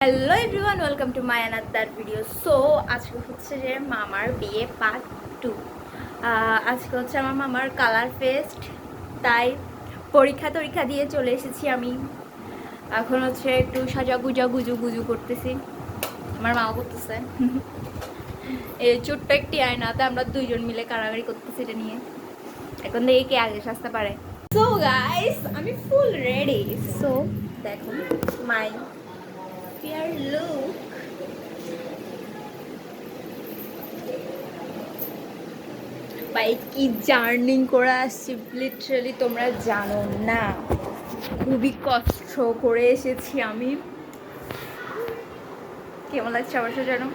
Hello everyone, welcome to my another video. So আজকে হচ্ছে যে মামার বিয়ে পার্ট 2। আজকে হচ্ছে আমার মামার কালার ফেস্ট, তাই পরীক্ষা দিয়ে চলে এসেছি আমি। এখন হচ্ছে একটু সাজা গুজু করতেছি, আমার মামা করতেছে। এই ছোট্ট একটি আয়নাতে আমরা দুইজন মিলে কারাগারি করতেছি এটা নিয়ে। এখন দেখি কে আগে সাজতে পারে। সো গাইস, আমি ফুল রেডি। সো দেখুন মাই ফেয়ার লুক। ভাই কি জার্নিং করে আসছি, লিটারালি তোমরা জানো না, খুবই কষ্ট করে এসেছি আমি। কেমন লাগছে অবশ্য জানো।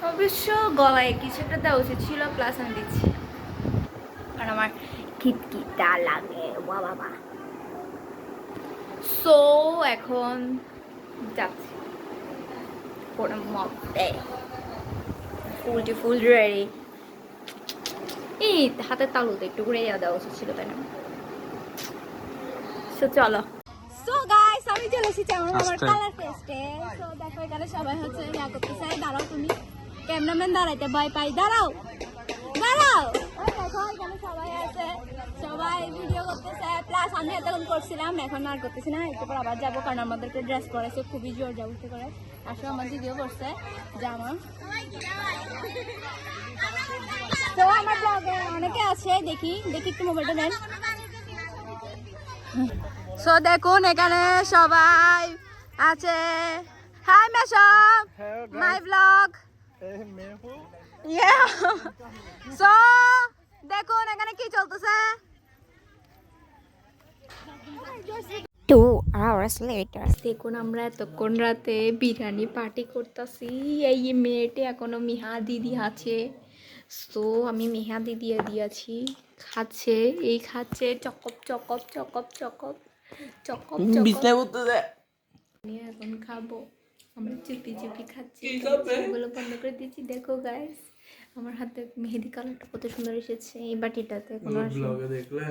অবশ্য গলায় কিছু একটা দেওয়া উচিত ছিল, প্লাস আমি দিচ্ছি কারণ আমার খিটখিটা লাগে বাবা। সো এখন যাচ্ছি কোনো মতে ফুল রেডি। এই হাতের তালুতে একটু করে দেওয়া উচিত ছিল, তাই না? সো চলো। সো গাইস, আমি চলে এসেছি আমার কালার ফেস্টে। সো দেখো এখানে সবাই হচ্ছে ইয়া করতেছে। দাঁড়াও, তুমি ক্যামেরাম্যান দাঁড়াইতে ভয় পাই, দাঁড়াও। ওই দেখো এখানে সবাই আছে, সবাই ভিডিও করতেছে। প্লাস আমি এতক্ষণ করছিলাম, এখন আর করতেছি না, একটু পর আবার যাবো কারণ আমাদেরকে ড্রেস করেছে খুবই জোর জবরদস্তি করে। আসলে আমার ভিডিও করছে জামা। তো আমার ব্লগে অনেকে আছে, দেখি একটু মোবাইলটা দেন। সো দেখুন এখানে সবাই আছে। Hi mashup, my blog. So দেখুন এখানে কি চলতেছে। 2 hours later. দেখুন আমরা এতক্ষণ রাতে বিরিয়ানি পার্টি করতেছি। এই মেয়েটি এখনো মিহা দিদি আছে। সো আমি মিহা দিদি দিয়েছি, খাচ্ছে, এই খাচ্ছে চকপ চকপ চকপ চকপ চকপ চকপ। আমি এখন খাবো, আমরা চুপি খাচ্ছি, এগুলো বন্ধ করে দিচ্ছি। দেখো গাইস, আমার হাতে মেহেদি কালারটা কত সুন্দর এসেছে এই বাটিটাতে। কোনো ব্লগে দেখলে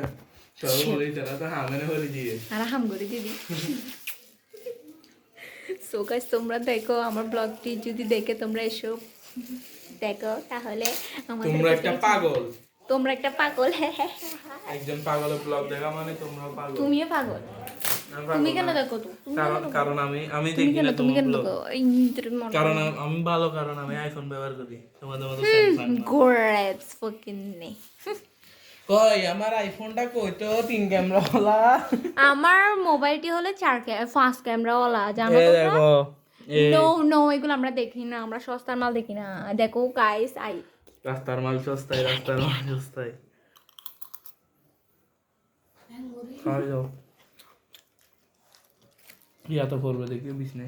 সব বলি তারা তো হামেনে বলি দিয়ে আর হাম করে দিদি। সো গাইস, তোমরা দেখো আমার ব্লগটি, যদি দেখে তোমরা এসো দেখো, তাহলে তোমরা একটা পাগল। একজন পাগলের ব্লগ দেখা মানে তোমরা পাগল। তুমিও পাগল। তুমি কেন দেখো? কারণ আমি দেখি না তোমার ব্লগ। কারণ আমি ভালো, কারণ আমি আইফোন ব্যবহার করি, তোমাদের মতো স্যামসাং না। গ্রেপস ফুকিং নে। কই আমার আইফোনটা কই তো 3 ক্যামেরা वाला। আমার মোবাইলটি হলো 5 ক্যামেরা ওয়ালা, জানো এই তোমরা? দেখো নো এগুলো আমরা দেখি না, আমরা সস্তার মাল দেখি না। দেখো গাইস, রাস্তার মাল সস্তায়, রাস্তার মাল সস্তায়। খাই যাও ইয়া তো পড়বে দেখি বিছনে।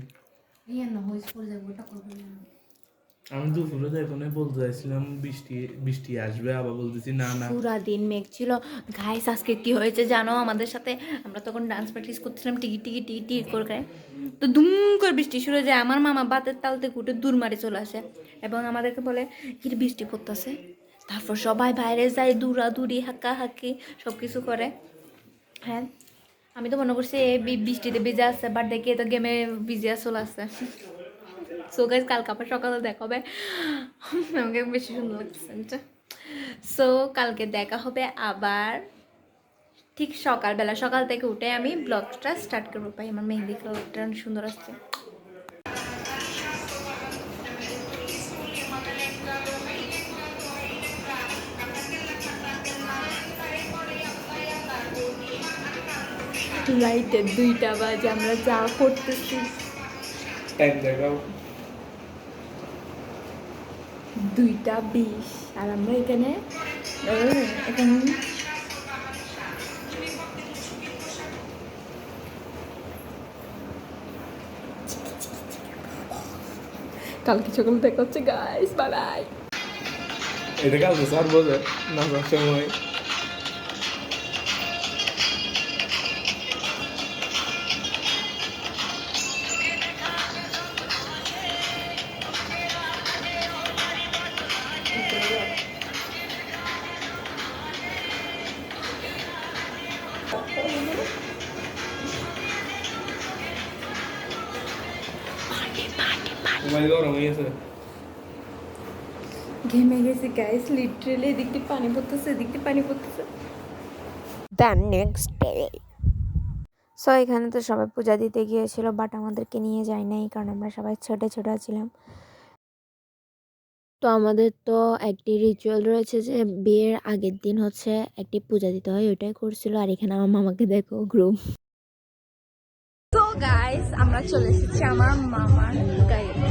আমি দুপুরে তো এখনই বলতে চাইছিলাম বৃষ্টি আসবে, আবার বলতেছি না। পুরা দিন মেঘ ছিল। গাইস আজকে কি হয়েছে জানো আমাদের সাথে? আমরা তখন ডান্স প্র্যাকটিস করছিলাম টিকি করে, তো দুম করে বৃষ্টি শুরু হয়ে যায়। আমার মামা বাতের তাল থেকে উঠে দূর মারে চলে আসে এবং আমাদেরকে বলে কি বৃষ্টি পড়তেছে। তারপর সবাই বাইরে যায়, দৌড়াদৌড়ি হাঁকি সব কিছু করে। হ্যাঁ, আমি তো মনে করছি বৃষ্টিতে ভিজে আসছে, বাট দেখি তো গেমে ভিজে চলে আসছে। সো গাইস, কালকে আবার সকালে দেখা হবে। আমাকে বেশি সুন্দর লাগছে। সো কালকে দেখা হবে আবার ঠিক সকাল থেকে উঠে আমি ব্লগটা স্টার্ট করবো। পাই আমার মেহেদি কালারটা সুন্দর আসছে। রাইতে 2টা বাজে, আমরা যা করতেছি। টাইম দেখাও 2:20 আর আমরা এখানে কালকে সকালে দেখা হচ্ছে গাইস, বাই বাই। এটা কালকে স্যার বোঝে না সময়। মোবাইল গরম হয়ে গেছে। ঘেমে গেছে গাইস, লিটারালি এদিক দিয়ে পানি পড়তেছে, এদিক দিয়ে পানি পড়তেছে। The next day. সো এখানে তো সবাই পূজা দিতে গিয়েছিল, বাট আমাদেরকে নিয়ে যায় নাই, কারণ আমরা সবাই ছোট ছোট ছিলাম। তো আমাদের তো একটি রিচুয়াল রয়েছে যে বিয়ের আগের দিন হচ্ছে একটি পূজা দিতে হয়, ওইটাই করছিল। আর এখানে আমার মামাকে দেখো গ্রুম। তো গাইস আমরা চলে এসেছি আমার মামার গাড়িতে।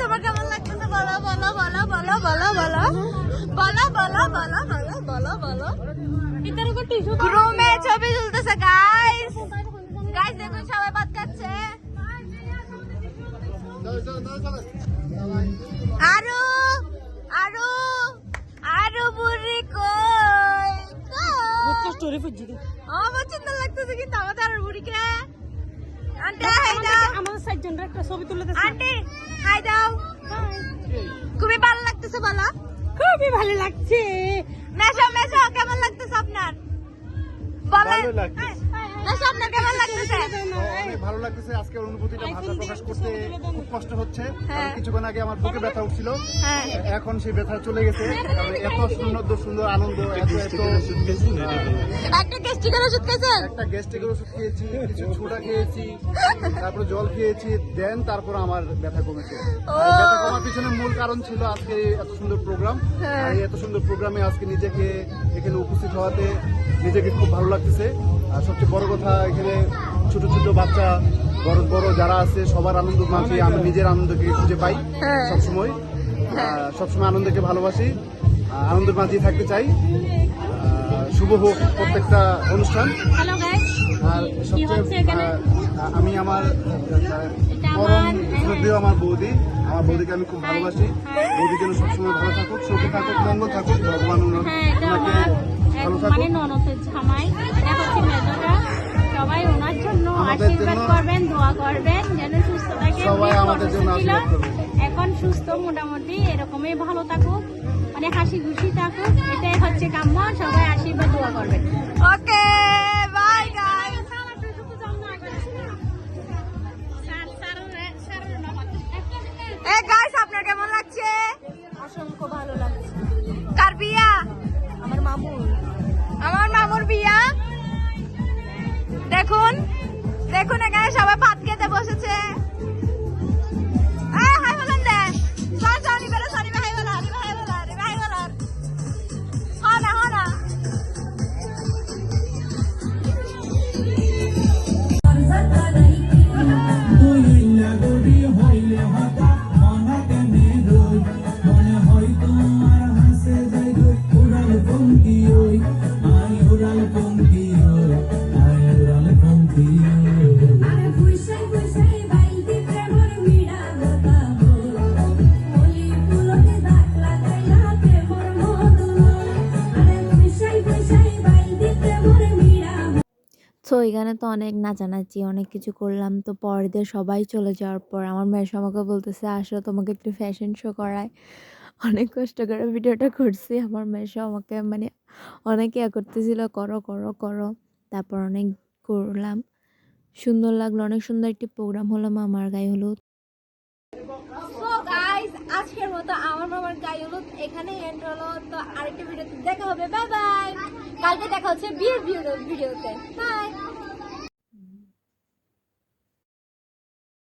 তোমার কেমন লাগতেছে বলো বলো বলো বলো বলো বলো বলো বলো বলো বলো বলো বলো গ্রুমে ছবি তুলতেছে গাইস। গাইস দেখুন সবাই ভাত খাচ্ছে। আরু আরু আরু বুড়ি কই আমার চিন্তা লাগতেছে কিন্তু আমাদের আরু বুড়িকে। আন্টি হাই দাও, আমাদের সাইডজনরা একটা ছবি তুলে দিছে। আন্টি হাই দাও। খুবই ভালো লাগতেছে বলো। খুবই ভালো লাগছে। মেশো মেশো কেমন লাগতেছে আপনার বলেন। মেশো আপনার কেমন লাগতেছে? অনেক ভালো লাগতেছে। আজকের অনুভূতিটা ভাষা প্রকাশ করতে খুব কষ্ট হচ্ছে। কিছুক্ষণ আগে আমার বুকে ব্যথা উঠছিল, এখন সেই ব্যথা চলে গেছে। এত সুন্দর সুন্দর আনন্দ, একটা গ্যাস্ট্রিকের ওষুধ খেয়েছেন? একটা গ্যাস্ট্রিকের ওষুধ খেয়েছি, কিছু ছোটা খেয়েছি, তারপরে জল খেয়েছি, দেন তারপর আমার ব্যথা কমেছে। আর ব্যথা কমার পিছনে মূল কারণ ছিল আজকে এত সুন্দর প্রোগ্রাম। আর এই এত সুন্দর প্রোগ্রামে আজকে নিজেকে এখানে উপস্থিত হওয়াতে নিজেকে খুব ভালো লাগতেছে। আর সবচেয়ে বড় কথা, এখানে ছোট ছোট বাচ্চা, বড় বড় যারা আছে সবার আনন্দ মাঝে আমি নিজের আনন্দকে খুঁজে পাই। সবসময় সবসময় আনন্দকে ভালোবাসি, আনন্দের মাঝেই থাকতে চাই। শুভ হোক প্রত্যেকটা অনুষ্ঠান। আর সবচেয়ে আমি আমার পরম শ্রদ্ধেয় আমার বৌদিকে আমি খুব ভালোবাসি। বৌদি যেন সবসময় ভালো থাকুক, সুখে থাকুক, মঙ্গল থাকুক, ভগবান ওনাকে ভালো থাকুক। সবাই ওনার জন্য আশীর্বাদ করবেন, দোয়া করবেন যেন সুস্থ থাকে। সবাই আমাদের জন্য আশীর্বাদ করবেন। এখন সুস্থ মোটামুটি এরকমই ভালো থাকুক, মানে হাসি খুশি থাকুক, এটাই হচ্ছে কাম্য। সবাই আশীর্বাদ দোয়া করবেন। Okay bye guys. এ গাইস আপনার কেমন লাগছে? অসংখ্য ভালো লাগছে। কার বিয়া? আমার মামুর। আমার মামুর বিয়া। দেখুন দেখুন এখানে সবাই ভাত খেতে বসেছে। হাই বলেন দে। সরি সরি বেলা সরি ভাই বলা, হাই বলা, হাই বলা। হনা হনা সো এখানে তো অনেক নাচানাচি অনেক কিছু করলাম। তো পরের দিন সবাই চলে যাওয়ার পর আমার মেসো আমাকে বলতেছে আসো তোমাকে একটু ফ্যাশন শো করায়। অনেক কষ্ট করে ভিডিওটা করছি। আমার মেসো আমাকে মানে অনেক ইয়া করতেছিল, করো করো করো। তারপর অনেক করলাম, সুন্দর লাগলো। অনেক সুন্দর একটি প্রোগ্রাম হলো মামার গায়ে হলুদ। সো গাইস, আজকের মতো আমার মামার গায়ে হলুদ এখানে এন্ড হলো। তো আরেকটা ভিডিওতে দেখা হবে। Bye bye. কালকে দেখা হচ্ছে বিয়ের ভিডিওতে। বাই।